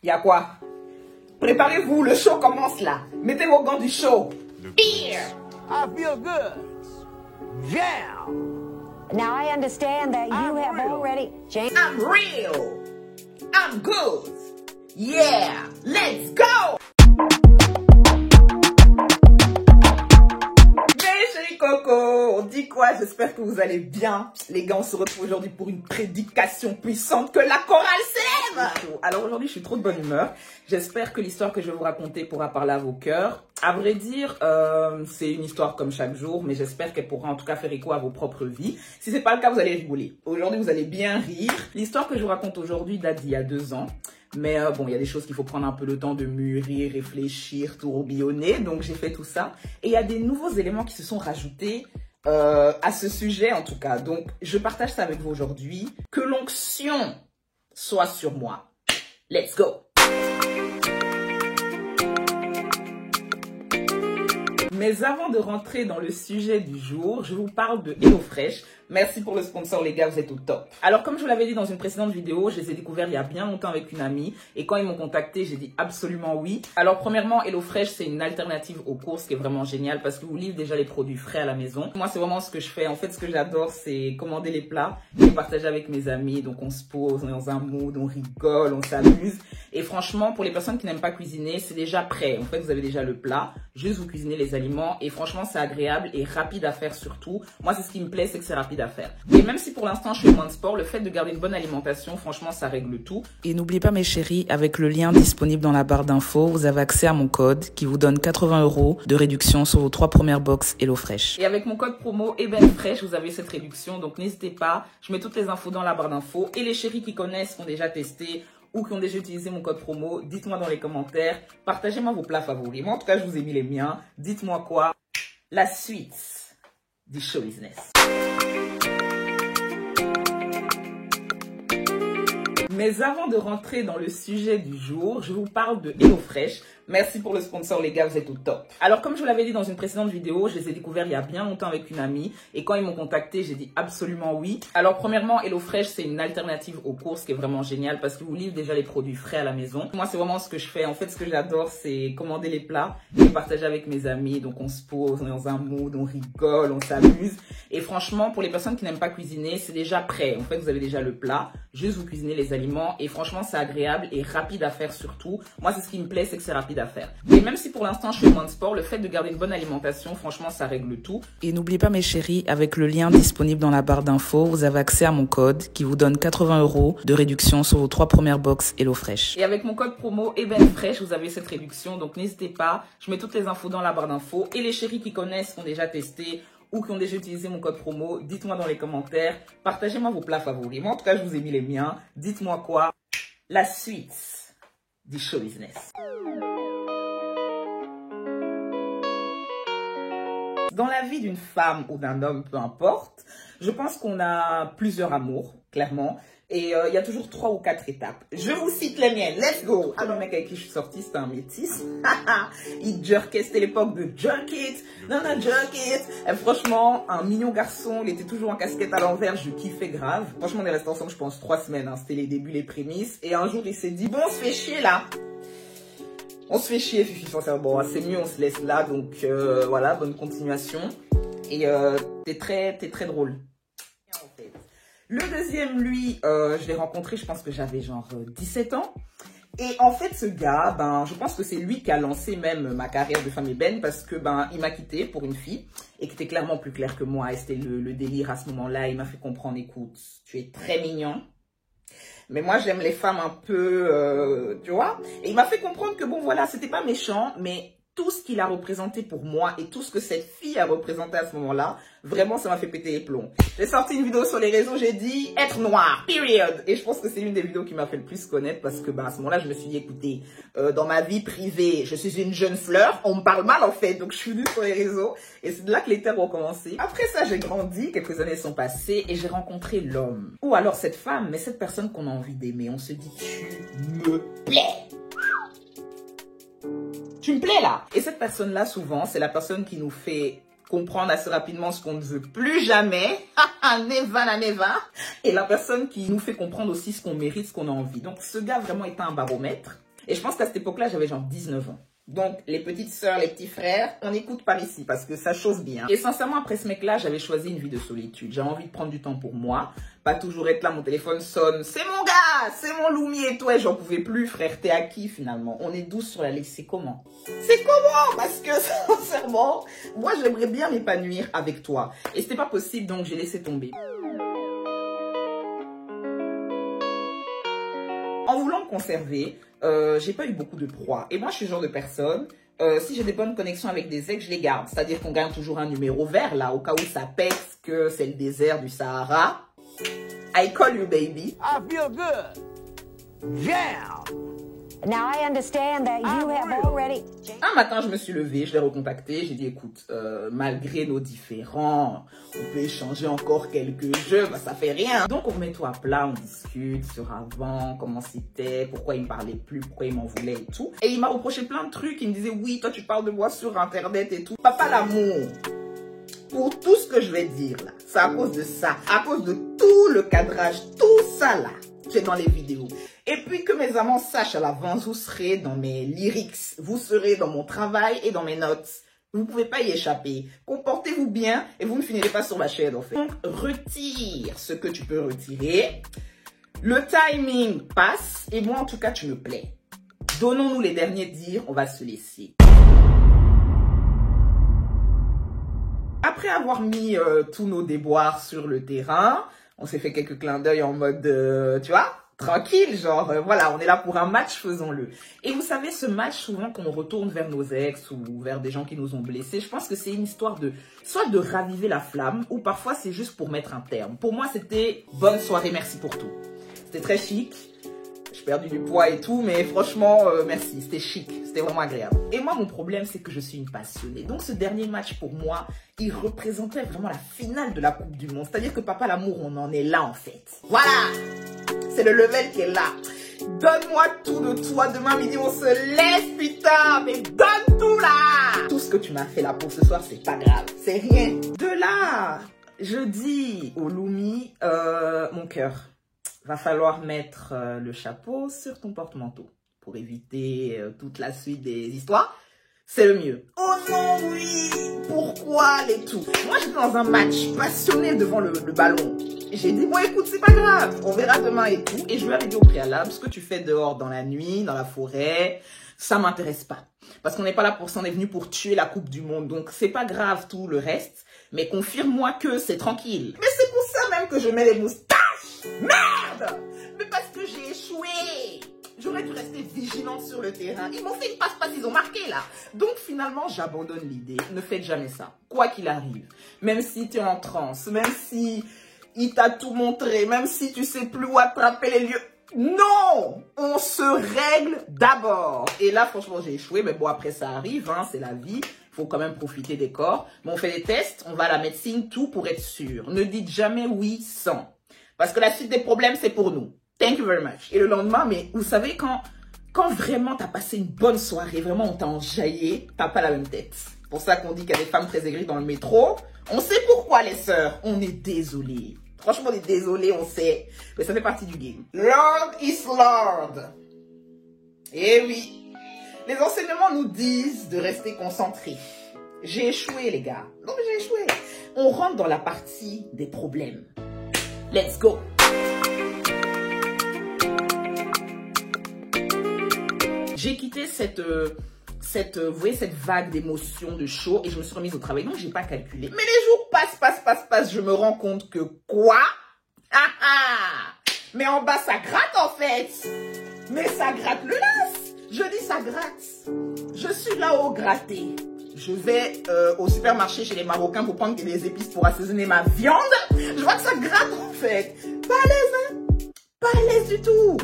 Y'a quoi? Préparez-vous, le show commence là. Mettez vos gants du show. Beer! I feel good. Yeah. Now I understand that you have real. already... Jane? I'm real. I'm good. Yeah, let's go! Mes chéris Coco, on dit quoi? J'espère que vous allez bien. Les gars, on se retrouve aujourd'hui pour une prédication puissante que la chorale s'élève. Alors aujourd'hui, je suis trop de bonne humeur. J'espère que l'histoire que je vais vous raconter pourra parler à vos cœurs. À vrai dire, c'est une histoire comme chaque jour, mais j'espère qu'elle pourra en tout cas faire écho à vos propres vies. Si c'est pas le cas, vous allez rigoler. Aujourd'hui, vous allez bien rire. L'histoire que je vous raconte aujourd'hui date d'il y a 2 ans. Mais bon, il y a des choses qu'il faut prendre un peu le temps de mûrir, réfléchir, tourbillonner. Donc, j'ai fait tout ça. Et il y a des nouveaux éléments qui se sont rajoutés à ce sujet, en tout cas. Donc, je partage ça avec vous aujourd'hui. Que l'onction soit sur moi. Let's go! Mais avant de rentrer dans le sujet du jour, je vous parle de HelloFresh. Merci pour le sponsor, les gars, vous êtes au top. Alors, comme je vous l'avais dit dans une précédente vidéo, je les ai découverts il y a bien longtemps avec une amie. Et quand ils m'ont contacté, j'ai dit absolument oui. Alors, premièrement, HelloFresh, c'est une alternative aux courses qui est vraiment géniale parce que vous livrez déjà les produits frais à la maison. Moi, c'est vraiment ce que je fais. En fait, ce que j'adore, c'est commander les plats et les partager avec mes amis. Donc, on se pose, on est dans un mood, on rigole, on s'amuse. Et franchement, pour les personnes qui n'aiment pas cuisiner, c'est déjà prêt. En fait, vous avez déjà le plat. Juste vous cuisinez les aliments. Et franchement, c'est agréable et rapide à faire surtout. Moi, c'est ce qui me plaît, c'est que c'est rapide à faire. Et même si pour l'instant, je fais moins de sport, le fait de garder une bonne alimentation, franchement, ça règle tout. Et n'oubliez pas, mes chéris, avec le lien disponible dans la barre d'infos, vous avez accès à mon code qui vous donne 80 € de réduction sur vos 3 premières box HelloFresh. Et avec mon code promo EbenFresh, vous avez cette réduction. Donc, n'hésitez pas. Je mets toutes les infos dans la barre d'infos. Et les chéris qui connaissent, qui ont déjà testé ou qui ont déjà utilisé mon code promo, dites-moi dans les commentaires. Partagez-moi vos plats favoris. Moi, en tout cas, je vous ai mis les miens. Dites-moi quoi. La suite du show business. Mais avant de rentrer dans le sujet du jour, je vous parle de HelloFresh. Merci pour le sponsor, les gars, vous êtes au top. Alors, comme je vous l'avais dit dans une précédente vidéo, je les ai découverts il y a bien longtemps avec une amie. Et quand ils m'ont contacté, j'ai dit absolument oui. Alors, premièrement, HelloFresh, c'est une alternative aux courses qui est vraiment géniale parce que vous livrez déjà les produits frais à la maison. Moi, c'est vraiment ce que je fais. En fait, ce que j'adore, c'est commander les plats et les partager avec mes amis. Donc, on se pose, on est dans un mood, on rigole, on s'amuse. Et franchement, pour les personnes qui n'aiment pas cuisiner, c'est déjà prêt. En fait, vous avez déjà le plat. Juste vous cuisinez les aliments. Et franchement, c'est agréable et rapide à faire surtout. Moi, c'est ce qui me plaît, c'est que c'est rapide à faire. Et même si pour l'instant, je fais moins de sport, le fait de garder une bonne alimentation, franchement, ça règle tout. Et n'oubliez pas, mes chéris, avec le lien disponible dans la barre d'infos, vous avez accès à mon code qui vous donne 80 € de réduction sur vos 3 premières box HelloFresh. Et avec mon code promo EbenFresh, vous avez cette réduction. Donc, n'hésitez pas. Je mets toutes les infos dans la barre d'infos. Et les chéris qui connaissent, qui ont déjà testé ou qui ont déjà utilisé mon code promo, dites-moi dans les commentaires. Partagez-moi vos plats favoris. Moi, en tout cas, je vous ai mis les miens. Dites-moi quoi. La suite du show business. Dans la vie d'une femme ou d'un homme, peu importe, je pense qu'on a plusieurs amours, clairement. Et il y a toujours 3 ou 4 étapes. Je vous cite les miennes. Let's go. Ah, le mec avec qui je suis sortie, c'était un métis. Il jerkait. C'était l'époque de Jerk It. Non, Jerk It. Et franchement, un mignon garçon. Il était toujours en casquette à l'envers. Je kiffais grave. Franchement, on est restés ensemble, je pense, 3 semaines. Hein. C'était les débuts, les prémices. Et un jour, il s'est dit, bon, on se fait chier là. On se fait chier, Fifi. Bon, c'est mieux, on se laisse là. Donc, voilà, bonne continuation. Et t'es très drôle. Le deuxième, lui, je l'ai rencontré, je pense que j'avais genre 17 ans. Et en fait, ce gars, je pense que c'est lui qui a lancé même ma carrière de femme ébène parce que, il m'a quitté pour une fille et qui était clairement plus clair que moi. Et c'était le délire à ce moment-là. Il m'a fait comprendre, écoute, tu es très mignon. Mais moi, j'aime les femmes un peu, tu vois. Et il m'a fait comprendre que, bon, voilà, c'était pas méchant, mais tout ce qu'il a représenté pour moi et tout ce que cette fille a représenté à ce moment-là, vraiment, ça m'a fait péter les plombs. J'ai sorti une vidéo sur les réseaux, j'ai dit être noir, period. Et je pense que c'est l'une des vidéos qui m'a fait le plus connaître parce que, à ce moment-là, je me suis dit, écoutez, dans ma vie privée, je suis une jeune fleur, on me parle mal en fait, donc je suis venue sur les réseaux et c'est de là que les terres ont commencé. Après ça, j'ai grandi, quelques années sont passées et j'ai rencontré l'homme. Ou alors cette femme, mais cette personne qu'on a envie d'aimer. On se dit, tu me plais. Tu me plais là. Et cette personne-là, souvent, c'est la personne qui nous fait comprendre assez rapidement ce qu'on ne veut plus jamais. Neva. Et la personne qui nous fait comprendre aussi ce qu'on mérite, ce qu'on a envie. Donc, ce gars vraiment était un baromètre. Et je pense qu'à cette époque-là, j'avais genre 19 ans. Donc, les petites sœurs, les petits frères, on n'écoute pas ici parce que ça chauffe bien. Et sincèrement, après ce mec-là, j'avais choisi une vie de solitude. J'avais envie de prendre du temps pour moi. Pas toujours être là, mon téléphone sonne. C'est mon gars, c'est mon Loumi et toi. J'en pouvais plus, frère. T'es à qui finalement? On est 12 sur la liste. C'est comment? C'est comment? Parce que sincèrement, moi, j'aimerais bien m'épanouir avec toi. Et c'était pas possible, donc j'ai laissé tomber. En voulant me conserver, j'ai pas eu beaucoup de proies. Et moi, je suis le genre de personne, si j'ai des bonnes connexions avec des ex, je les garde. C'est-à-dire qu'on gagne toujours un numéro vert, là, au cas où ça pèse, que c'est le désert du Sahara. I call you, baby. I feel good. Yeah. Now I understand that you have already... Un matin, je me suis levée, je l'ai recontacté, j'ai dit, écoute, malgré nos différends, on peut échanger encore quelques jeux, bah, ça fait rien. Donc, on remet tout à plat, on discute sur avant, comment c'était, pourquoi il me parlait plus, pourquoi il m'en voulait et tout. Et il m'a reproché plein de trucs, il me disait, oui, toi, tu parles de moi sur Internet et tout. Papa, l'amour, pour tout ce que je vais dire là, c'est à cause de ça, à cause de tout le cadrage, tout ça là, qui est dans les vidéos. Et puis que mes amants sachent à l'avance, vous serez dans mes lyrics, vous serez dans mon travail et dans mes notes. Vous ne pouvez pas y échapper. Comportez-vous bien et vous ne finirez pas sur ma chaîne en fait. Donc retire ce que tu peux retirer. Le timing passe et moi en tout cas tu me plais. Donnons-nous les derniers dires, on va se laisser. Après avoir mis tous nos déboires sur le terrain, on s'est fait quelques clins d'œil en mode, tu vois, tranquille, genre, voilà, on est là pour un match, faisons-le. Et vous savez, ce match, souvent, qu'on retourne vers nos ex ou vers des gens qui nous ont blessés, je pense que c'est une histoire de, soit de raviver la flamme, ou parfois c'est juste pour mettre un terme. Pour moi, c'était bonne soirée, merci pour tout. C'était très chic. J'ai perdu du poids et tout, mais franchement, merci, c'était chic, c'était vraiment agréable. Et moi, mon problème, c'est que je suis une passionnée. Donc, ce dernier match, pour moi, il représentait vraiment la finale de la Coupe du Monde. C'est-à-dire que Papa l'amour, on en est là, en fait. Voilà, c'est le level qui est là. Donne-moi tout de toi, demain midi, on se laisse, putain, mais donne tout là. Tout ce que tu m'as fait là pour ce soir, c'est pas grave, c'est rien. De là, je dis au Loumi, mon cœur. Va falloir mettre le chapeau sur ton porte-manteau pour éviter toute la suite des histoires. C'est le mieux. Oh non, oui, pourquoi les tout? Moi, j'étais dans un match passionné devant le ballon. J'ai dit, bon, écoute, c'est pas grave, on verra demain et tout. Et je lui avais dit au préalable, ce que tu fais dehors dans la nuit, dans la forêt, ça m'intéresse pas. Parce qu'on n'est pas là pour ça, on est venu pour tuer la Coupe du Monde. Donc, c'est pas grave tout le reste. Mais confirme-moi que c'est tranquille. Mais c'est pour ça même que je mets les moustaches. Merde! Mais parce que j'ai échoué. J'aurais dû rester vigilante sur le terrain. Ils m'ont fait une passe-passe, ils ont marqué là. Donc finalement, j'abandonne l'idée. Ne faites jamais ça. Quoi qu'il arrive. Même si tu es en transe, même si il t'a tout montré, même si tu sais plus où attraper les lieux. Non! On se règle d'abord. Et là, franchement, j'ai échoué. Mais bon, après, ça arrive, hein, c'est la vie. Faut quand même profiter des corps. Mais on fait des tests, on va à la médecine, tout pour être sûr. Ne dites jamais oui sans. Parce que la suite des problèmes, c'est pour nous. Thank you very much. Et le lendemain, mais vous savez, quand vraiment t'as passé une bonne soirée, vraiment on t'a enjaillé, t'as pas la même tête. C'est pour ça qu'on dit qu'il y a des femmes très aigries dans le métro. On sait pourquoi, les sœurs. On est désolé. Franchement, on est désolé, on sait. Mais ça fait partie du game. Lord is Lord. Eh oui. Les enseignements nous disent de rester concentrés. J'ai échoué, les gars. Non, mais j'ai échoué. On rentre dans la partie des problèmes. Let's go. J'ai quitté vous voyez, cette vague d'émotions, de chaud, et je me suis remise au travail. Donc, j'ai pas calculé. Mais les jours passent, je me rends compte que quoi? Mais en bas, ça gratte en fait. Mais ça gratte le las. Je dis ça gratte. Je suis là-haut gratté. Je vais au supermarché chez les Marocains pour prendre des épices pour assaisonner ma viande. Je vois que ça gratte en fait. Pas à l'aise, hein? Pas à l'aise du tout.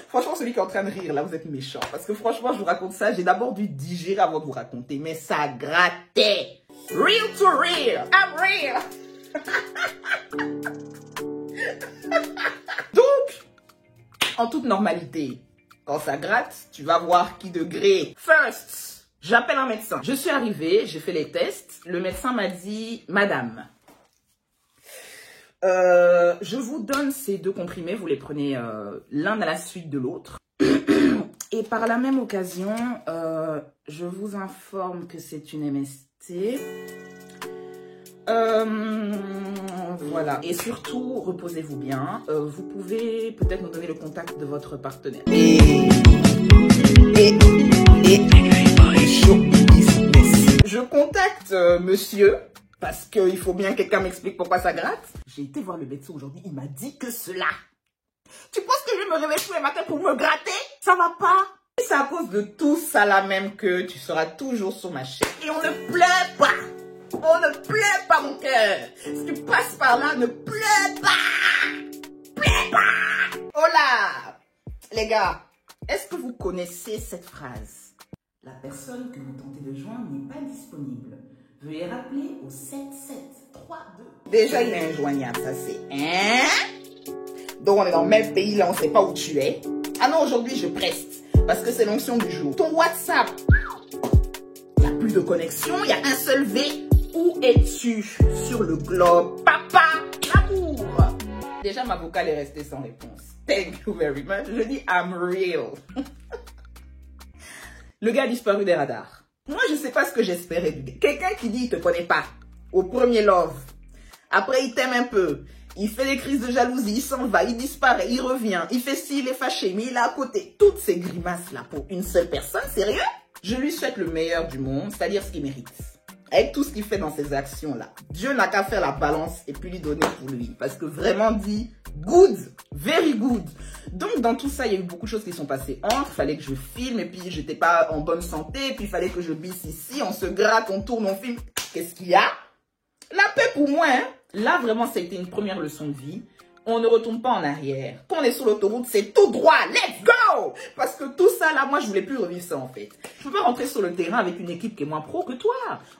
Franchement, celui qui est en train de rire, là, vous êtes méchant. Parce que franchement, je vous raconte ça. J'ai d'abord dû digérer avant de vous raconter. Mais ça grattait. Real to real. I'm real. Donc, en toute normalité, quand ça gratte, tu vas voir qui degré. First, j'appelle un médecin. Je suis arrivée, j'ai fait les tests. Le médecin m'a dit, madame, je vous donne ces deux comprimés, vous les prenez l'un à la suite de l'autre. Et par la même occasion, je vous informe que c'est une MST. Voilà. Et surtout, reposez-vous bien. Vous pouvez peut-être nous donner le contact de votre partenaire. Je contacte monsieur, parce qu'il faut bien que quelqu'un m'explique pourquoi ça gratte. J'ai été voir le médecin aujourd'hui, il m'a dit que cela. Tu penses que je me réveille tous les matins pour me gratter? Ça va pas? C'est à cause de tout ça là même que tu seras toujours sur ma chaîne. Et on ne plaît pas. On ne plaît pas mon cœur. Si tu passes par là, ne plaît pas. Plaît pas. Oh là. Les gars, est-ce que vous connaissez cette phrase? La personne que vous tentez de joindre n'est pas disponible. Veuillez rappeler au 7732. Déjà, il est injoignable, ça c'est. Hein? Donc, on est dans le même pays, là, on sait pas où tu es. Ah non, aujourd'hui, je preste. Parce que c'est l'onction du jour. Ton WhatsApp, il n'y a plus de connexion, il y a un seul V. Où es-tu sur le globe? Papa, l'amour. Déjà, ma vocale est restée sans réponse. Thank you very much. Je dis, I'm real. Le gars a disparu des radars. Moi, je sais pas ce que j'espérais du gars. Quelqu'un qui dit, il te connaît pas. Au premier love. Après, il t'aime un peu. Il fait des crises de jalousie, il s'en va, il disparaît, il revient. Il fait ci, il est fâché, mais il est à côté. Toutes ces grimaces-là pour une seule personne, sérieux? Je lui souhaite le meilleur du monde, c'est-à-dire ce qu'il mérite. Avec tout ce qu'il fait dans ces actions-là. Dieu n'a qu'à faire la balance et puis lui donner pour lui. Parce que vraiment dit, good, very good. Donc dans tout ça, il y a eu beaucoup de choses qui sont passées entre. Il fallait que je filme et puis j'étais pas en bonne santé. Et puis il fallait que je bisse ici, on se gratte, on tourne, on filme. Qu'est-ce qu'il y a? La paix pour moi, hein. Là vraiment, ça a été une première leçon de vie. On ne retourne pas en arrière. Quand on est sur l'autoroute, c'est tout droit. Let's go! Parce que tout ça, là, moi, je voulais plus revivre ça, en fait. Je peux pas rentrer sur le terrain avec une équipe qui est moins pro que toi.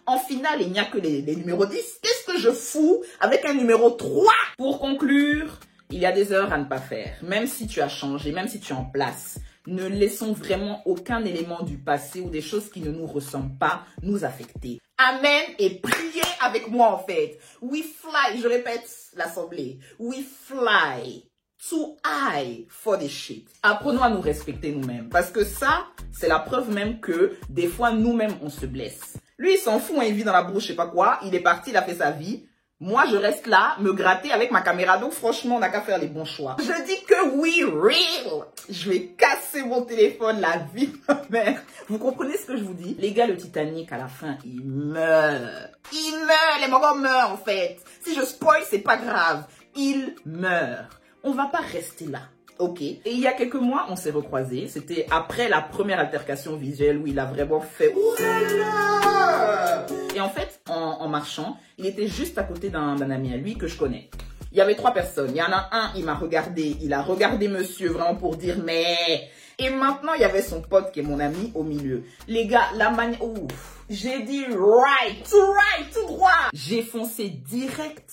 En finale, il n'y a que les numéros 10. Qu'est-ce que je fous avec un numéro 3? Pour conclure, il y a des erreurs à ne pas faire. Même si tu as changé, même si tu es en place, ne laissons vraiment aucun élément du passé ou des choses qui ne nous ressemblent pas nous affecter. Amen et priez avec moi en fait. We fly, je répète l'assemblée. We fly too high for this shit. Apprenons à nous respecter nous-mêmes. Parce que ça, c'est la preuve même que des fois nous-mêmes on se blesse. Lui il s'en fout, hein, il vit dans la brouche, je sais pas quoi. Il est parti, il a fait sa vie. Moi, je reste là, me gratter avec ma caméra. Donc, franchement, on n'a qu'à faire les bons choix. Je dis que oui, real. Je vais casser mon téléphone, la vie de ma mère. Vous comprenez ce que je vous dis? Les gars, le Titanic, à la fin, il meurt. Il meurt. Les morts meurent, en fait. Si je spoil, c'est pas grave. Il meurt. On va pas rester là. Ok. Et il y a quelques mois, on s'est recroisés. C'était après la première altercation visuelle où il a vraiment fait... Oulala! Et en fait, en marchant, il était juste à côté d'un ami à lui que je connais. Il y avait 3 personnes. Il y en a un, il m'a regardé. Il a regardé monsieur vraiment pour dire mais... Et maintenant, il y avait son pote qui est mon ami au milieu. Les gars, la manière... Ouf. J'ai dit tout droit. J'ai foncé direct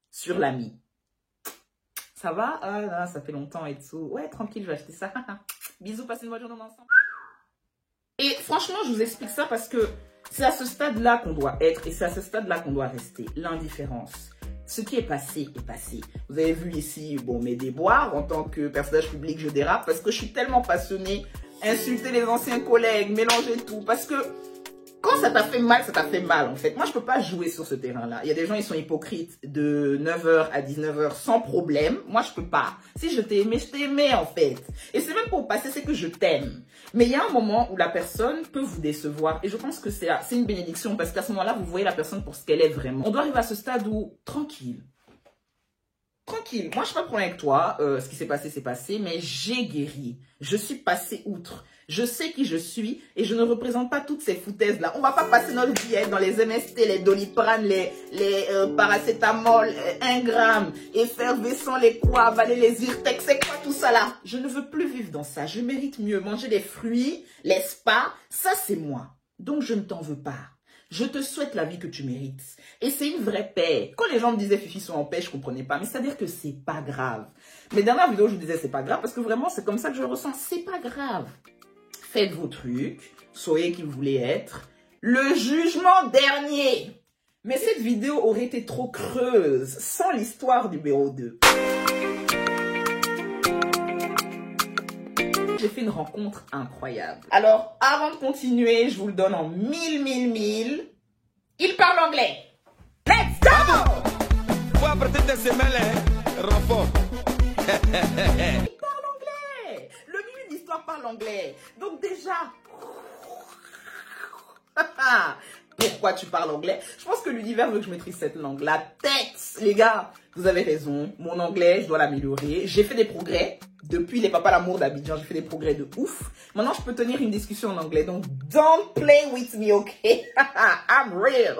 sur l'ami. Ça va? Ah là, ça fait longtemps et tout. Ouais, tranquille, je vais acheter ça. Bisous, passez une bonne journée ensemble. Et franchement, je vous explique ça parce que c'est à ce stade-là qu'on doit être et c'est à ce stade-là qu'on doit rester. L'indifférence. Ce qui est passé est passé. Vous avez vu ici, bon, mes déboires en tant que personnage public, je dérape parce que je suis tellement passionnée. Insulter les anciens collègues, mélanger tout. Parce que quand ça t'a fait mal, ça t'a fait mal en fait. Moi, je peux pas jouer sur ce terrain-là. Il y a des gens, ils sont hypocrites de 9h à 19h sans problème. Moi, je peux pas. Si je t'ai aimé, je t'ai aimé en fait. Et c'est même pour passer, c'est que je t'aime. Mais il y a un moment où la personne peut vous décevoir. Et je pense que c'est une bénédiction parce qu'à ce moment-là, vous voyez la personne pour ce qu'elle est vraiment. On doit arriver à ce stade où, tranquille. Tranquille. Moi, je n'ai pas de problème avec toi. Ce qui s'est passé, c'est passé. Mais j'ai guéri. Je suis passée outre. Je sais qui je suis et je ne représente pas toutes ces foutaises-là. On va pas passer notre vie dans les MST, les Doliprane, les paracétamol, 1 gramme, effervescent, les quoi, avaler les Irtex, c'est quoi tout ça là? Je ne veux plus vivre dans ça. Je mérite mieux. Manger des fruits, les spas, ça c'est moi. Donc je ne t'en veux pas. Je te souhaite la vie que tu mérites. Et c'est une vraie paix. Quand les gens me disaient Fifi sont en paix, je comprenais pas. Mais c'est-à-dire que c'est pas grave. Mes dernières vidéos, je vous disais c'est pas grave parce que vraiment c'est comme ça que je le ressens. C'est pas grave. Faites vos trucs, soyez qui vous voulez être. Le jugement dernier. Mais cette vidéo aurait été trop creuse sans l'histoire numéro 2. j'ai fait une rencontre incroyable. Alors, avant de continuer, je vous le donne en 1000. Il parle anglais. Let's go! Fue a partir de ese mele, Rafa. Il parle anglais. Le milieu de l'histoire parle anglais. Donc déjà... Pourquoi tu parles anglais? Je pense que l'univers veut que je maîtrise cette langue. La tête, les gars, vous avez raison. Mon anglais, je dois l'améliorer. J'ai fait des progrès. Depuis les papas l'amour d'Abidjan, j'ai fait des progrès de ouf. Maintenant, je peux tenir une discussion en anglais. Donc, don't play with me, okay? I'm real.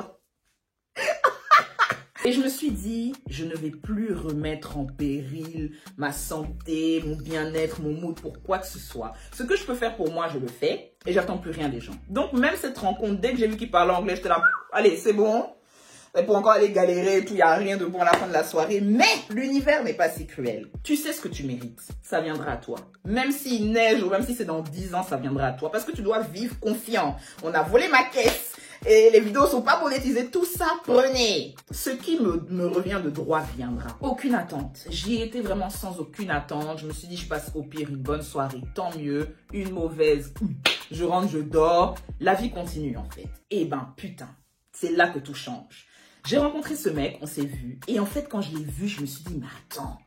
Et je me suis dit, je ne vais plus remettre en péril ma santé, mon bien-être, mon mood pour quoi que ce soit. Ce que je peux faire pour moi, je le fais et j'attends plus rien des gens. Donc même cette rencontre, dès que j'ai vu qu'il parlait anglais, j'étais là, allez, c'est bon. Et pour encore aller galérer et tout, il n'y a rien de bon à la fin de la soirée. Mais l'univers n'est pas si cruel. Tu sais ce que tu mérites. Ça viendra à toi. Même s'il neige ou même si c'est dans 10 ans, ça viendra à toi. Parce que tu dois vivre confiant. On a volé ma caisse. Et les vidéos sont pas monétisées, tout ça, prenez. Ce qui me revient de droit viendra. Aucune attente. J'y étais vraiment sans aucune attente. Je me suis dit, je passe au pire une bonne soirée, tant mieux. Une mauvaise, je rentre, je dors. La vie continue en fait. Et ben putain, c'est là que tout change. J'ai rencontré ce mec, on s'est vu. Et en fait, quand je l'ai vu, je me suis dit, mais attends.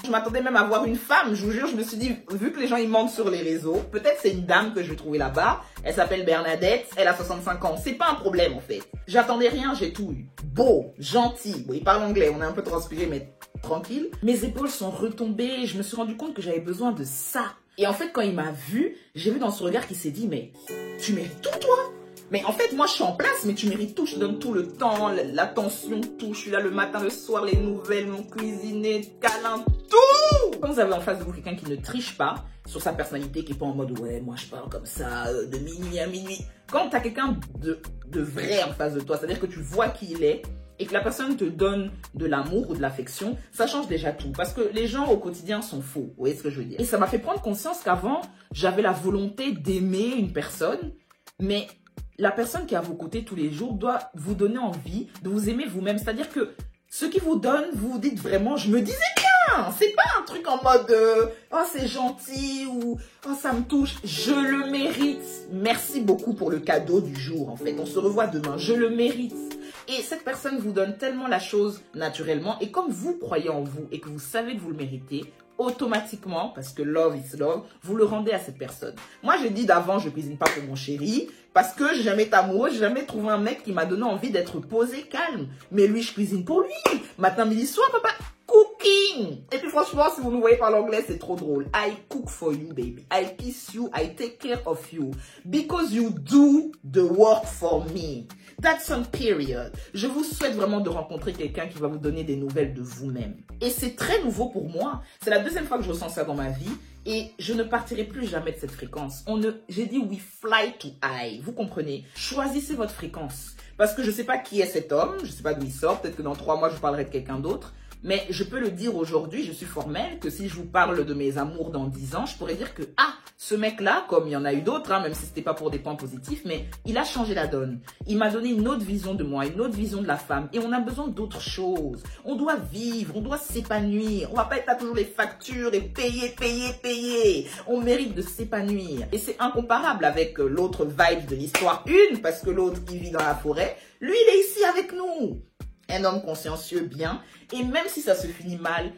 Je m'attendais même à voir une femme, je vous jure, je me suis dit, vu que les gens ils mentent sur les réseaux, peut-être c'est une dame que je vais trouver là-bas, elle s'appelle Bernadette, elle a 65 ans, c'est pas un problème en fait. J'attendais rien, j'ai tout eu. Beau, gentil, bon, il parle anglais, on est un peu transpiré mais tranquille. Mes épaules sont retombées, je me suis rendu compte que j'avais besoin de ça. Et en fait quand il m'a vu, j'ai vu dans son regard qu'il s'est dit, mais tu mérites tout toi? Mais en fait, moi, je suis en place, mais tu mérites tout. Je donne tout le temps, l'attention, tout. Je suis là le matin, le soir, les nouvelles, mon cuisiner, câlin, tout. Quand vous avez en face de vous quelqu'un qui ne triche pas sur sa personnalité, qui n'est pas en mode, ouais, moi, je parle comme ça, de minuit à minuit. Quand tu as quelqu'un de vrai en face de toi, c'est-à-dire que tu vois qui il est, et que la personne te donne de l'amour ou de l'affection, ça change déjà tout. Parce que les gens au quotidien sont faux. Vous voyez ce que je veux dire? Et ça m'a fait prendre conscience qu'avant, j'avais la volonté d'aimer une personne, mais la personne qui est à vos côtés tous les jours doit vous donner envie de vous aimer vous-même. C'est-à-dire que ce qui vous donne, vous vous dites vraiment, je me disais bien. C'est pas un truc en mode, oh c'est gentil ou oh ça me touche. Je le mérite. Merci beaucoup pour le cadeau du jour en fait. On se revoit demain. Je le mérite. Et cette personne vous donne tellement la chose naturellement. Et comme vous croyez en vous et que vous savez que vous le méritez, automatiquement, parce que love is love, vous le rendez à cette personne. Moi, j'ai dit d'avant, je cuisine pas pour mon chéri, parce que j'ai jamais été amoureux, j'ai jamais trouvé un mec qui m'a donné envie d'être posé, calme. Mais lui, je cuisine pour lui. Matin, midi, soir, papa, cooking. Et puis franchement, si vous nous voyez par l'anglais, c'est trop drôle. I cook for you, baby. I kiss you, I take care of you. Because you do the work for me. That's on period. Je vous souhaite vraiment de rencontrer quelqu'un qui va vous donner des nouvelles de vous-même. Et c'est très nouveau pour moi. C'est la deuxième fois que je ressens ça dans ma vie. Et je ne partirai plus jamais de cette fréquence. J'ai dit we fly to high. Vous comprenez? Choisissez votre fréquence. Parce que je ne sais pas qui est cet homme. Je ne sais pas d'où il sort. Peut-être que dans 3 mois, je parlerai de quelqu'un d'autre. Mais je peux le dire aujourd'hui, je suis formelle, que si je vous parle de mes amours dans 10 ans, je pourrais dire que, ah, ce mec-là, comme il y en a eu d'autres, hein, même si c'était pas pour des points positifs, mais il a changé la donne. Il m'a donné une autre vision de moi, une autre vision de la femme. Et on a besoin d'autres choses. On doit vivre, on doit s'épanouir. On va pas être là toujours les factures et payer. On mérite de s'épanouir. Et c'est incomparable avec l'autre vibe de l'histoire 1, parce que l'autre qui vit dans la forêt, lui, il est ici avec nous. Un homme consciencieux, bien. Et même si ça se finit mal,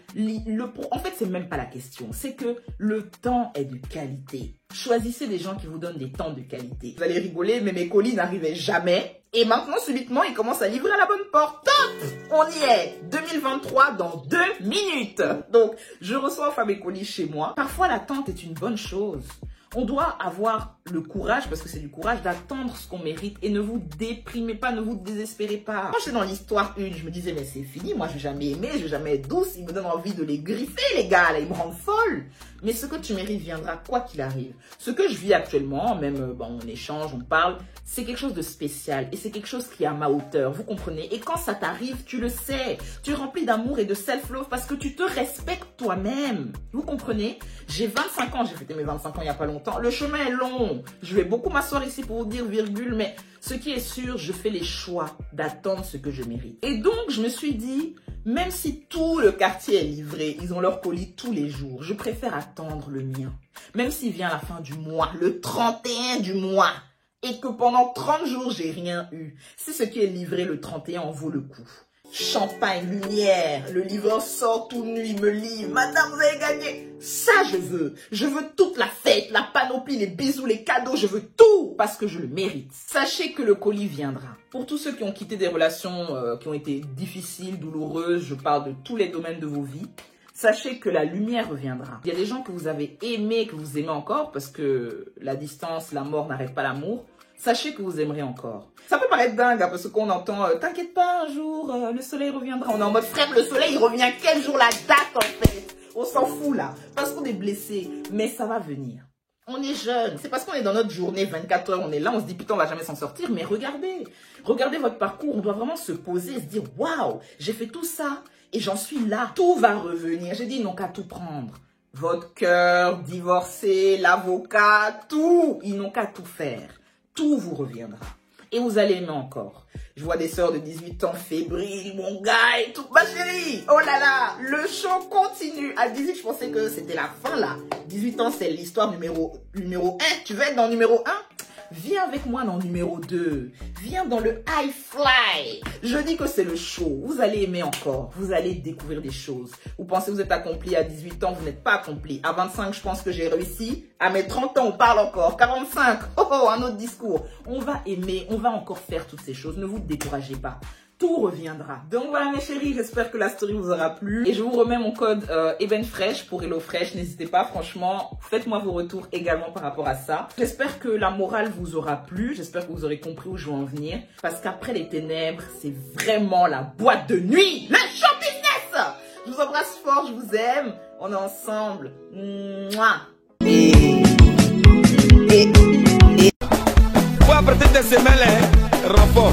en fait, c'est même pas la question. C'est que le temps est de qualité. Choisissez des gens qui vous donnent des temps de qualité. Vous allez rigoler, mais mes colis n'arrivaient jamais. Et maintenant, subitement, ils commencent à livrer à la bonne porte. Top! On y est. 2023 dans 2 minutes. Donc, je reçois enfin mes colis chez moi. Parfois, l'attente est une bonne chose. On doit avoir le courage, parce que c'est du courage, d'attendre ce qu'on mérite et ne vous déprimez pas, ne vous désespérez pas. Quand j'étais dans l'histoire 1, je me disais, mais c'est fini, moi je vais jamais aimer, je vais jamais être douce, ils me donnent envie de les griffer, les gars, là, ils me rendent folle. Mais ce que tu mérites viendra quoi qu'il arrive. Ce que je vis actuellement, même on échange, on parle, c'est quelque chose de spécial et c'est quelque chose qui est à ma hauteur, vous comprenez? Et quand ça t'arrive, tu le sais, tu es rempli d'amour et de self-love parce que tu te respectes toi-même, vous comprenez? J'ai 25 ans, j'ai fêté mes 25 ans il n'y a pas longtemps, le chemin est long. non. Je vais beaucoup m'asseoir ici pour vous dire virgule, mais ce qui est sûr, je fais les choix d'attendre ce que je mérite. Et donc, je me suis dit, même si tout le quartier est livré, ils ont leur colis tous les jours, je préfère attendre le mien. Même s'il vient à la fin du mois, le 31 du mois, et que pendant 30 jours, j'ai rien eu. Si ce qui est livré le 31 en vaut le coup. Champagne, lumière, le livreur sort toute nuit, me livre. Madame, vous avez gagné. Ça, je veux. Je veux toute la fête, la panoplie, les bisous, les cadeaux. Je veux tout parce que je le mérite. Sachez que le colis viendra. Pour tous ceux qui ont quitté des relations qui ont été difficiles, douloureuses, je parle de tous les domaines de vos vies. Sachez que la lumière reviendra. Il y a des gens que vous avez aimés, que vous aimez encore parce que la distance, la mort n'arrête pas l'amour. Sachez que vous aimerez encore. Ça peut paraître dingue hein, parce qu'on entend « T'inquiète pas, un jour, le soleil reviendra ». On est en mode « Frère, le soleil, il revient quel jour, la date en fait ?» On s'en fout là, parce qu'on est blessé. Mais ça va venir. On est jeune. C'est parce qu'on est dans notre journée, 24 heures, on est là, on se dit « Putain, on va jamais s'en sortir ». Mais regardez, regardez votre parcours. On doit vraiment se poser et se dire « Waouh, j'ai fait tout ça et j'en suis là. Tout va revenir ». J'ai dit « Ils n'ont qu'à tout prendre. Votre cœur, divorcé, l'avocat, tout. Ils n'ont qu'à tout faire. Tout vous reviendra. Et vous allez aimer encore. Je vois des sœurs de 18 ans fébriles, mon gars et tout. Ma chérie, oh là là, le show continue. À 18, je pensais que c'était la fin là. 18 ans, c'est l'histoire numéro 1. Tu veux être dans numéro 1 ? Viens avec moi dans numéro 2. Viens dans le high fly. Je dis que c'est le show. Vous allez aimer encore. Vous allez découvrir des choses. Vous pensez que vous êtes accompli à 18 ans, vous n'êtes pas accompli. À 25, je pense que j'ai réussi. À mes 30 ans, on parle encore. 45, un autre discours. On va aimer, on va encore faire toutes ces choses. Ne vous découragez pas. Tout reviendra. Donc voilà mes chéris, j'espère que la story vous aura plu. Et je vous remets mon code EbenFresh pour HelloFresh. N'hésitez pas, franchement, faites-moi vos retours également par rapport à ça. J'espère que la morale vous aura plu. J'espère que vous aurez compris où je veux en venir. Parce qu'après les ténèbres, c'est vraiment la boîte de nuit. Le show business. Je vous embrasse fort, je vous aime. On est ensemble. Mouah. Fue a partir de ese mele, rapó.